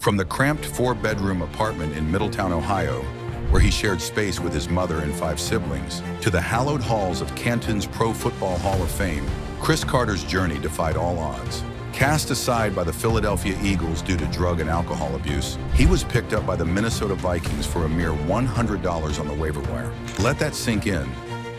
From the cramped four-bedroom apartment in Middletown, Ohio, where he shared space with his mother and five siblings, to the hallowed halls of Canton's Pro Football Hall of Fame, Cris Carter's journey defied all odds. Cast aside by the Philadelphia Eagles due to drug and alcohol abuse, he was picked up by the Minnesota Vikings for a mere $100 on the waiver wire. Let that sink in.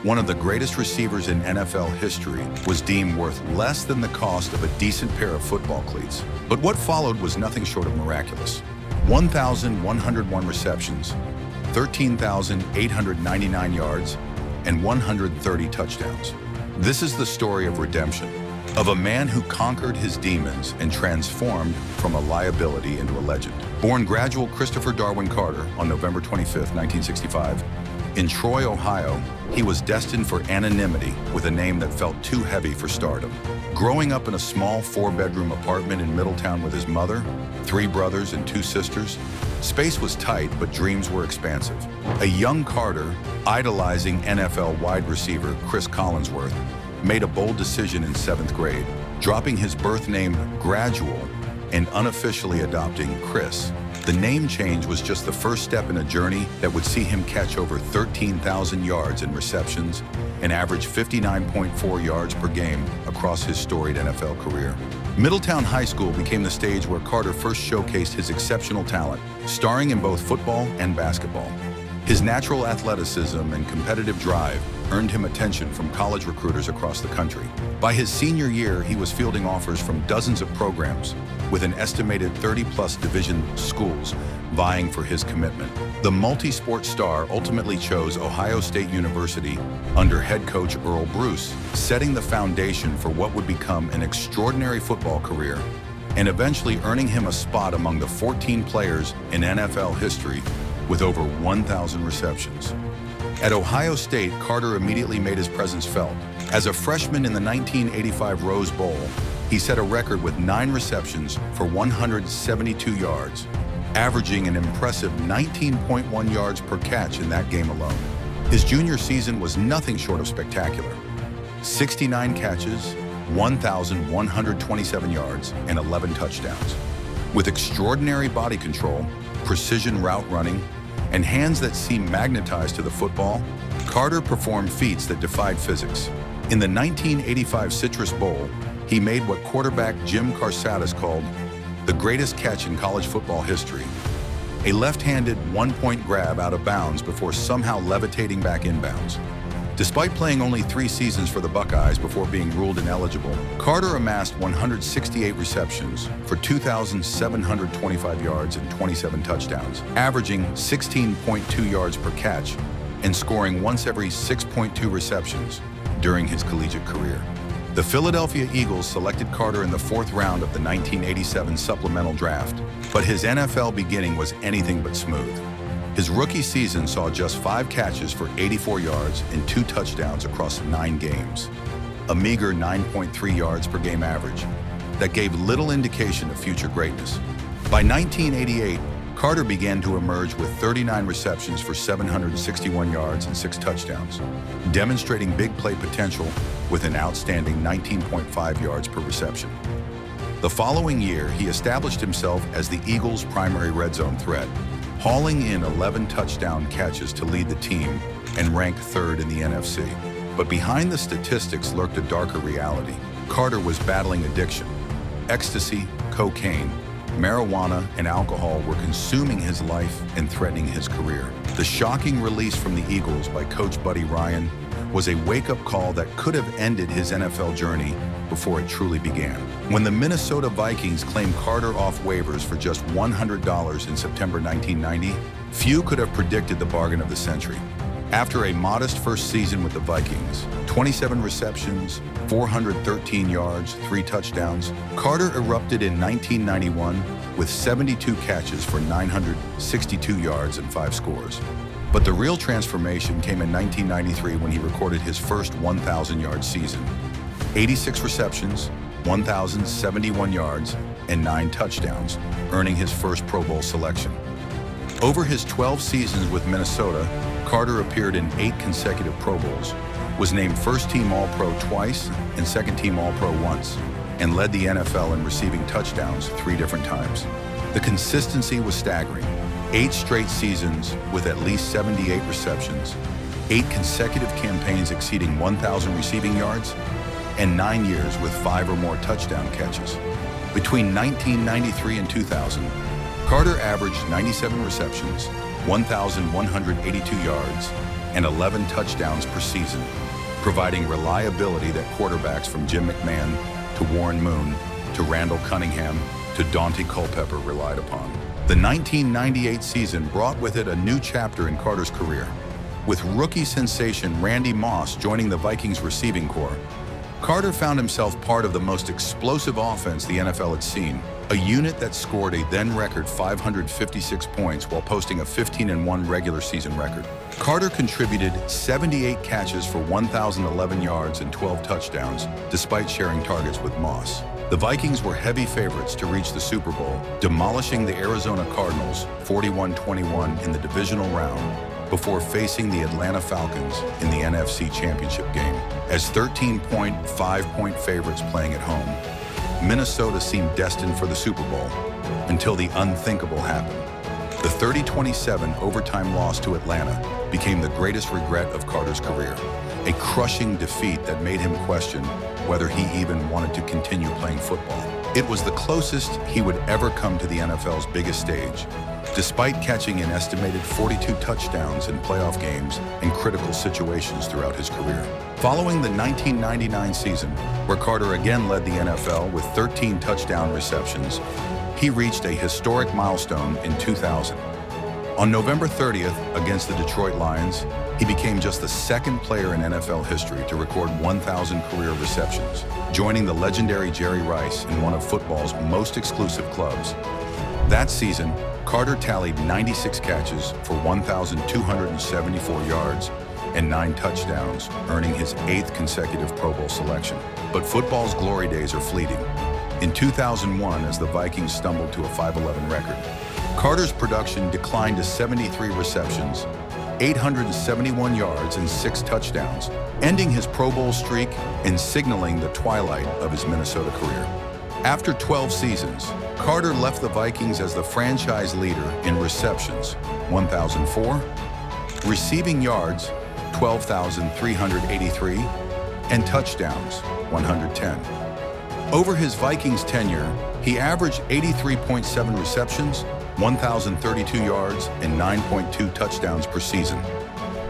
One of the greatest receivers in NFL history was deemed worth less than the cost of a decent pair of football cleats. But what followed was nothing short of miraculous. 1,101 receptions, 13,899 yards, and 130 touchdowns. This is the story of redemption, of a man who conquered his demons and transformed from a liability into a legend. Born graduate Christopher Darwin Carter on November 25, 1965, in Troy, Ohio, he was destined for anonymity with a name that felt too heavy for stardom. Growing up in a small four-bedroom apartment in Middletown with his mother, three brothers, and two sisters, space was tight, but dreams were expansive. A young Carter, idolizing NFL wide receiver Cris Collinsworth, made a bold decision in 7th grade, dropping his birth name Gradual and unofficially adopting Cris. The name change was just the first step in a journey that would see him catch over 13,000 yards in receptions and average 59.4 yards per game across his storied NFL career. Middletown High School became the stage where Carter first showcased his exceptional talent, starring in both football and basketball. His natural athleticism and competitive drive earned him attention from college recruiters across the country. By his senior year, he was fielding offers from dozens of programs, with an estimated 30-plus Division schools vying for his commitment. The multi-sport star ultimately chose Ohio State University under head coach Earl Bruce, setting the foundation for what would become an extraordinary football career, and eventually earning him a spot among the 14 players in NFL history with over 1,000 receptions. At Ohio State, Carter immediately made his presence felt. As a freshman in the 1985 Rose Bowl, he set a record with 9 receptions for 172 yards, averaging an impressive 19.1 yards per catch in that game alone. His junior season was nothing short of spectacular. 69 catches, 1,127 yards, and 11 touchdowns. With extraordinary body control, precision route running, and hands that seemed magnetized to the football, Carter performed feats that defied physics. In the 1985 Citrus Bowl, he made what quarterback Jim Carsatis called the greatest catch in college football history, a left-handed one-point grab out of bounds before somehow levitating back inbounds. Despite playing only 3 seasons for the Buckeyes before being ruled ineligible, Carter amassed 168 receptions for 2,725 yards and 27 touchdowns, averaging 16.2 yards per catch and scoring once every 6.2 receptions during his collegiate career. The Philadelphia Eagles selected Carter in the 4th round of the 1987 supplemental draft, but his NFL beginning was anything but smooth. His rookie season saw just 5 catches for 84 yards and 2 touchdowns across 9 games, a meager 9.3 yards per game average that gave little indication of future greatness. By 1988, Carter began to emerge with 39 receptions for 761 yards and 6 touchdowns, demonstrating big play potential with an outstanding 19.5 yards per reception. The following year, he established himself as the Eagles' primary red zone threat, hauling in 11 touchdown catches to lead the team and rank 3rd in the NFC. But behind the statistics lurked a darker reality. Carter was battling addiction. Ecstasy, cocaine, marijuana, and alcohol were consuming his life and threatening his career. The shocking release from the Eagles by coach Buddy Ryan was a wake-up call that could have ended his NFL journey before it truly began. When the Minnesota Vikings claimed Carter off waivers for just $100 in September 1990, few could have predicted the bargain of the century. After a modest first season with the Vikings, 27 receptions, 413 yards, 3 touchdowns, Carter erupted in 1991 with 72 catches for 962 yards and 5 scores. But the real transformation came in 1993 when he recorded his first 1,000-yard season. 86 receptions, 1,071 yards, and 9 touchdowns, earning his first Pro Bowl selection. Over his 12 seasons with Minnesota, Carter appeared in 8 consecutive Pro Bowls, was named first-team All-Pro twice and second-team All-Pro once, and led the NFL in receiving touchdowns 3 different times. The consistency was staggering. 8 straight seasons with at least 78 receptions, 8 consecutive campaigns exceeding 1,000 receiving yards, and 9 years with 5 or more touchdown catches. Between 1993 and 2000, Carter averaged 97 receptions, 1,182 yards, and 11 touchdowns per season, providing reliability that quarterbacks from Jim McMahon to Warren Moon to Randall Cunningham to Daunte Culpepper relied upon. The 1998 season brought with it a new chapter in Carter's career. With rookie sensation Randy Moss joining the Vikings receiving corps, Carter found himself part of the most explosive offense the NFL had seen, a unit that scored a then-record 556 points while posting a 15-1 regular season record. Carter contributed 78 catches for 1,011 yards and 12 touchdowns, despite sharing targets with Moss. The Vikings were heavy favorites to reach the Super Bowl, demolishing the Arizona Cardinals 41-21 in the divisional round before facing the Atlanta Falcons in the NFC Championship game. As 13-point, 5-point favorites playing at home, Minnesota seemed destined for the Super Bowl until the unthinkable happened. The 30-27 overtime loss to Atlanta became the greatest regret of Carter's career, a crushing defeat that made him question whether he even wanted to continue playing football. It was the closest he would ever come to the NFL's biggest stage, despite catching an estimated 42 touchdowns in playoff games and critical situations throughout his career. Following the 1999 season, where Carter again led the NFL with 13 touchdown receptions, he reached a historic milestone in 2000. On November 30th, against the Detroit Lions, he became just the second player in NFL history to record 1,000 career receptions, joining the legendary Jerry Rice in one of football's most exclusive clubs. That season, Carter tallied 96 catches for 1,274 yards and 9 touchdowns, earning his 8th consecutive Pro Bowl selection. But football's glory days are fleeting. In 2001, as the Vikings stumbled to a 5-11 record, Carter's production declined to 73 receptions, 871 yards, and 6 touchdowns, ending his Pro Bowl streak and signaling the twilight of his Minnesota career. After 12 seasons, Carter left the Vikings as the franchise leader in receptions, 1,004, receiving yards, 12,383, and touchdowns, 110. Over his Vikings tenure, he averaged 83.7 receptions, 1,032 yards, and 9.2 touchdowns per season.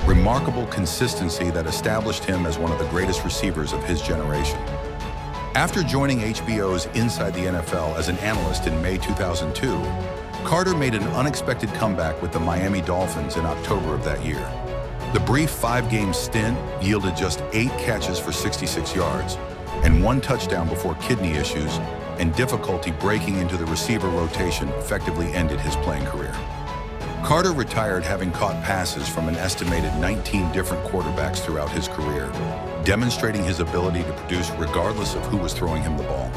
Remarkable consistency that established him as one of the greatest receivers of his generation. After joining HBO's Inside the NFL as an analyst in May 2002, Carter made an unexpected comeback with the Miami Dolphins in October of that year. The brief 5-game stint yielded just 8 catches for 66 yards and 1 touchdown before kidney issues and difficulty breaking into the receiver rotation effectively ended his playing career. Carter retired having caught passes from an estimated 19 different quarterbacks throughout his career, demonstrating his ability to produce regardless of who was throwing him the ball.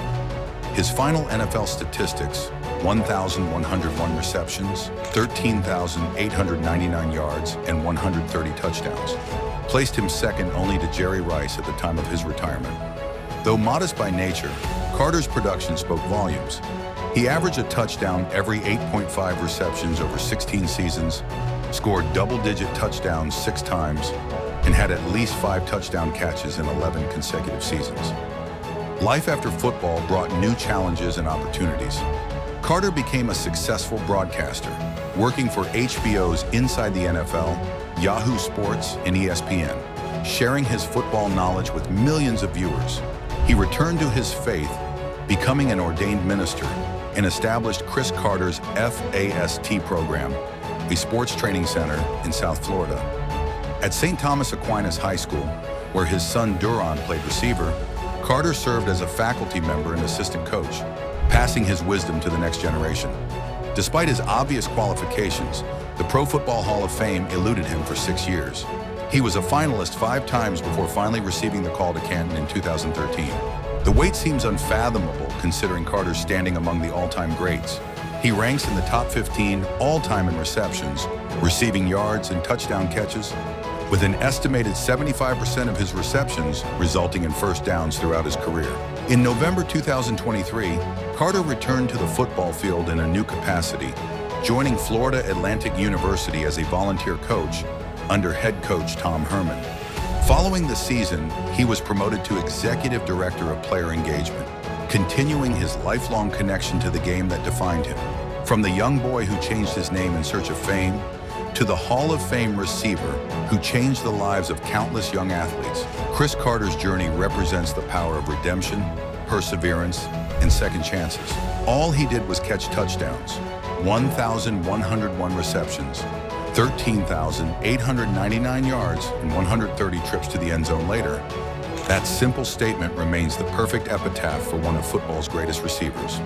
His final NFL statistics, 1,101 receptions, 13,899 yards, and 130 touchdowns, placed him second only to Jerry Rice at the time of his retirement. Though modest by nature, Carter's production spoke volumes. He averaged a touchdown every 8.5 receptions over 16 seasons, scored double-digit touchdowns 6 times, and had at least 5 touchdown catches in 11 consecutive seasons. Life after football brought new challenges and opportunities. Carter became a successful broadcaster, working for HBO's Inside the NFL, Yahoo Sports, and ESPN, sharing his football knowledge with millions of viewers. He returned to his faith, becoming an ordained minister, and established Cris Carter's FAST program, a sports training center in South Florida. At St. Thomas Aquinas High School, where his son Duron played receiver, Carter served as a faculty member and assistant coach, passing his wisdom to the next generation. Despite his obvious qualifications, the Pro Football Hall of Fame eluded him for 6 years. He was a finalist 5 times before finally receiving the call to Canton in 2013. The wait seems unfathomable considering Carter's standing among the all-time greats. He ranks in the top 15 all-time in receptions, receiving yards, and touchdown catches, with an estimated 75% of his receptions resulting in first downs throughout his career. In November 2023, Carter returned to the football field in a new capacity, joining Florida Atlantic University as a volunteer coach under head coach Tom Herman. Following the season, he was promoted to Executive Director of Player Engagement, continuing his lifelong connection to the game that defined him. From the young boy who changed his name in search of fame, to the Hall of Fame receiver who changed the lives of countless young athletes, Cris Carter's journey represents the power of redemption, perseverance, and second chances. All he did was catch touchdowns, 1,101 receptions, 13,899 yards, and 130 trips to the end zone later. That simple statement remains the perfect epitaph for one of football's greatest receivers.